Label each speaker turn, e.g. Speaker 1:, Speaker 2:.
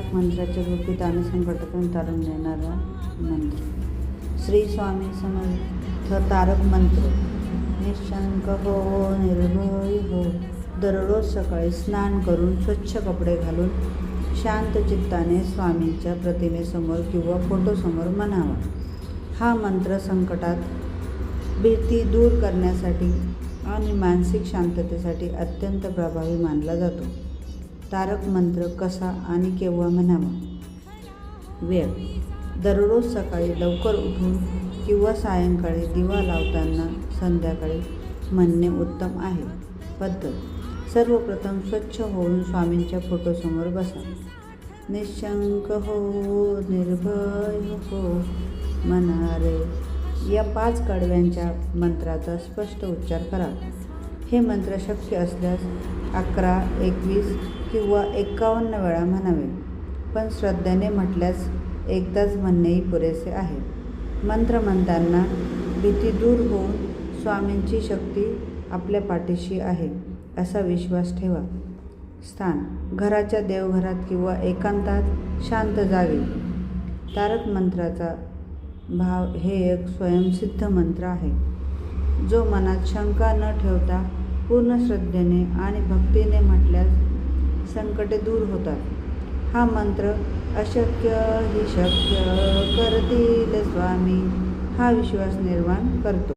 Speaker 1: तारक मंत्राच्या रूपीत आणि संकटातून तारून देणारा मंत्र. श्री स्वामी समर्थ तारक मंत्र. निशंक हो, निर्भय हो. दररोज सकाळी स्नान करून स्वच्छ कपडे घालून शांत चित्ताने स्वामींच्या प्रतिमेसमोर किंवा फोटोसमोर म्हणावा. हा मंत्र संकटात भीती दूर करण्यासाठी आणि मानसिक शांततेसाठी अत्यंत प्रभावी मानला जातो. तारक मंत्र कसा आणि केव्हा म्हणावा? वेळ: दररोज सकाळी लवकर उठून किंवा सायंकाळी दिवा लावताना संध्याकाळी म्हणणे उत्तम आहे. पद्धत: सर्वप्रथम स्वच्छ होऊन स्वामींच्या फोटोसमोर बसा. निशंक हो, निर्भय हो म्हणणारे या 5 कडव्यांच्या मंत्राचा स्पष्ट उच्चार करा. हे मंत्र शक्य असल्यास 11, 21 किंवा 51 वेळा म्हणावे, पण श्रद्धेने म्हटल्यास एकदाच म्हणणेही पुरेसे आहे. मंत्र म्हणताना भीती दूर होऊन स्वामींची शक्ती आपल्या पाठीशी आहे असा विश्वास ठेवा. स्थान: घराच्या देवघरात किंवा एकांतात शांत जागी. तारक मंत्राचा भाव हे एक स्वयंसिद्ध मंत्र आहे, जो मनात शंका न ठेवता पूर्ण श्रद्धेने आणि भक्तीने म्हटल्यास संकटे दूर होतात. हा मंत्र अशक्य ही शक्य करतील स्वामी हा विश्वास निर्माण करतो.